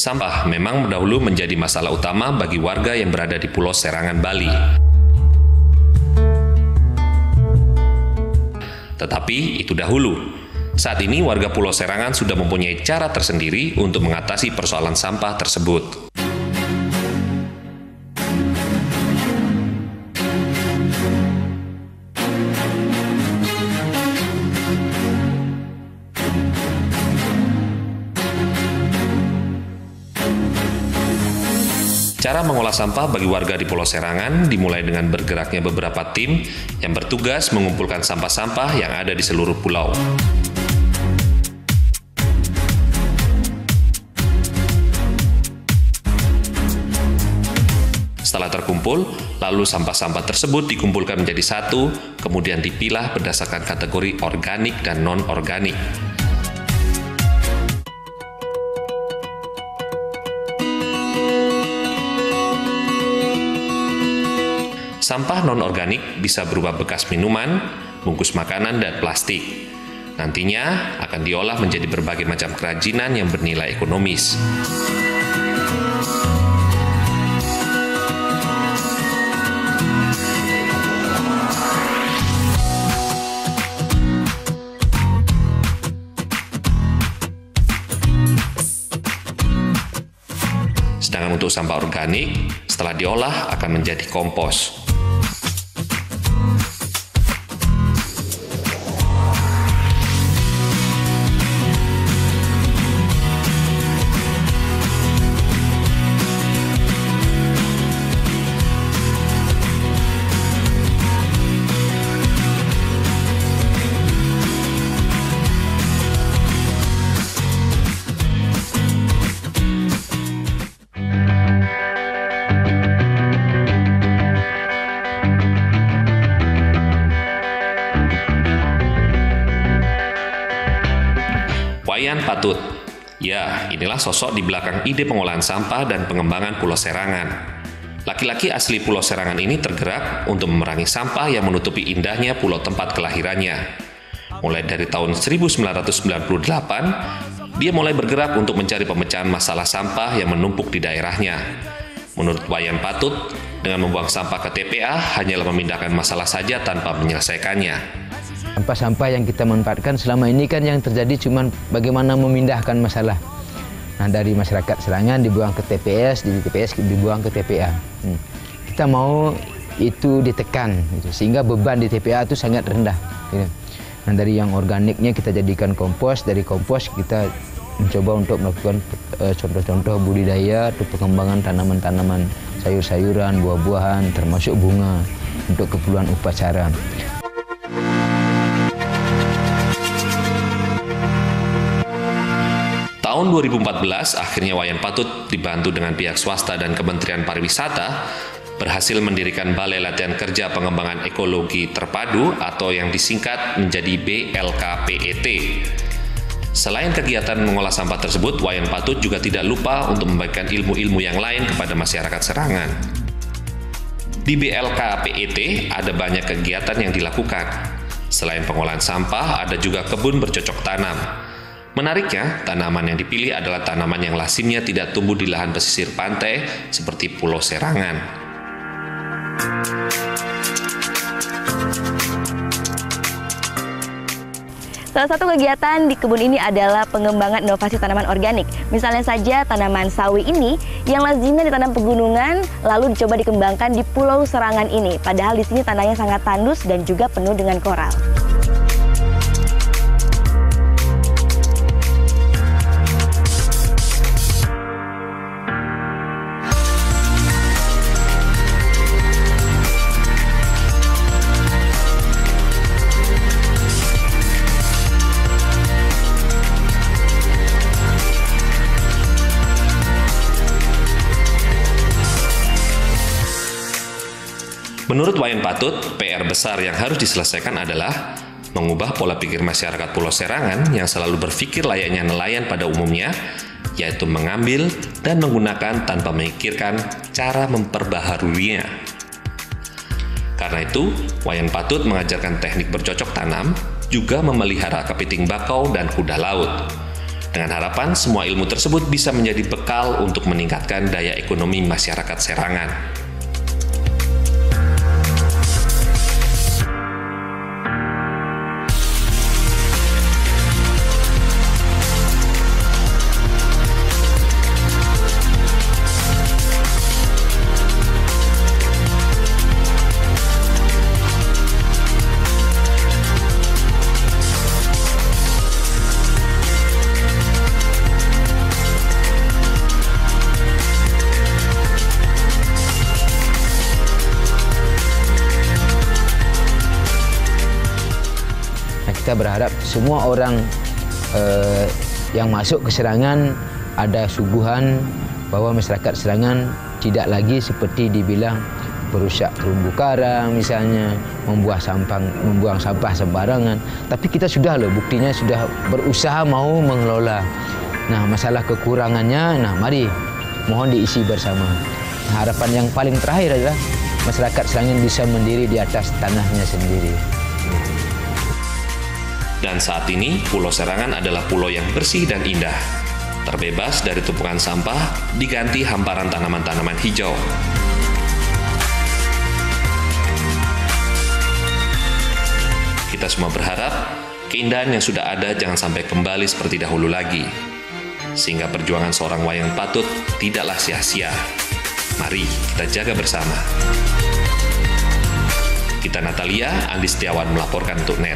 Sampah memang dahulu menjadi masalah utama bagi warga yang berada di Pulau Serangan, Bali. Tetapi itu dahulu. Saat ini warga Pulau Serangan sudah mempunyai cara tersendiri untuk mengatasi persoalan sampah tersebut. Cara mengolah sampah bagi warga di Pulau Serangan dimulai dengan bergeraknya beberapa tim yang bertugas mengumpulkan sampah-sampah yang ada di seluruh pulau. Setelah terkumpul, lalu sampah-sampah tersebut dikumpulkan menjadi satu, kemudian dipilah berdasarkan kategori organik dan non-organik. Sampah non-organik bisa berupa bekas minuman, bungkus makanan, dan plastik. Nantinya akan diolah menjadi berbagai macam kerajinan yang bernilai ekonomis. Sedangkan untuk sampah organik, setelah diolah akan menjadi kompos. Wayan Patut. Ya, inilah sosok di belakang ide pengolahan sampah dan pengembangan Pulau Serangan. Laki-laki asli Pulau Serangan ini tergerak untuk memerangi sampah yang menutupi indahnya pulau tempat kelahirannya. Mulai dari tahun 1998, dia mulai bergerak untuk mencari pemecahan masalah sampah yang menumpuk di daerahnya. Menurut Wayan Patut, dengan membuang sampah ke TPA hanyalah memindahkan masalah saja tanpa menyelesaikannya. Sampah-sampah yang kita manfaatkan selama ini kan yang terjadi cuma bagaimana memindahkan masalah. Nah, dari masyarakat Serangan dibuang ke TPS, di TPS dibuang ke TPA. Kita mau itu ditekan, gitu, sehingga beban di TPA itu sangat rendah. Gitu. Nah, dari yang organiknya kita jadikan kompos, dari kompos kita mencoba untuk melakukan contoh-contoh budidaya atau pengembangan tanaman-tanaman sayur-sayuran, buah-buahan, termasuk bunga untuk keperluan upacara. Tahun 2014, akhirnya Wayan Patut dibantu dengan pihak swasta dan Kementerian Pariwisata berhasil mendirikan Balai Latihan Kerja Pengembangan Ekologi Terpadu atau yang disingkat menjadi BLKPET. Selain kegiatan mengolah sampah tersebut, Wayan Patut juga tidak lupa untuk membagikan ilmu-ilmu yang lain kepada masyarakat Serangan. Di BLKPET ada banyak kegiatan yang dilakukan. Selain pengolahan sampah, ada juga kebun bercocok tanam. Menariknya, tanaman yang dipilih adalah tanaman yang lazimnya tidak tumbuh di lahan pesisir pantai seperti Pulau Serangan. Salah satu kegiatan di kebun ini adalah pengembangan inovasi tanaman organik. Misalnya saja tanaman sawi ini yang lazimnya ditanam pegunungan lalu dicoba dikembangkan di Pulau Serangan ini. Padahal di sini tanahnya sangat tandus dan juga penuh dengan koral. Menurut Wayan Patut, PR besar yang harus diselesaikan adalah mengubah pola pikir masyarakat Pulau Serangan yang selalu berpikir layaknya nelayan pada umumnya, yaitu mengambil dan menggunakan tanpa memikirkan cara memperbaharuinya. Karena itu, Wayan Patut mengajarkan teknik bercocok tanam, juga memelihara kepiting bakau dan kuda laut. Dengan harapan semua ilmu tersebut bisa menjadi bekal untuk meningkatkan daya ekonomi masyarakat Serangan. Kita berharap semua orang yang masuk ke Serangan ada suguhan bahwa masyarakat Serangan tidak lagi seperti dibilang merusak terumbu karang misalnya, membuang sampah sembarangan. Tapi kita sudah loh, buktinya sudah berusaha mau mengelola. Nah, masalah kekurangannya, mari mohon diisi bersama. Nah, harapan yang paling terakhir adalah masyarakat Serangan bisa mendiri di atas tanahnya sendiri. Dan saat ini, Pulau Serangan adalah pulau yang bersih dan indah. Terbebas dari tumpukan sampah, diganti hamparan tanaman-tanaman hijau. Kita semua berharap, keindahan yang sudah ada jangan sampai kembali seperti dahulu lagi. Sehingga perjuangan seorang Wayang Patut tidaklah sia-sia. Mari kita jaga bersama. Kita Natalia, Andi Setiawan melaporkan untuk NET.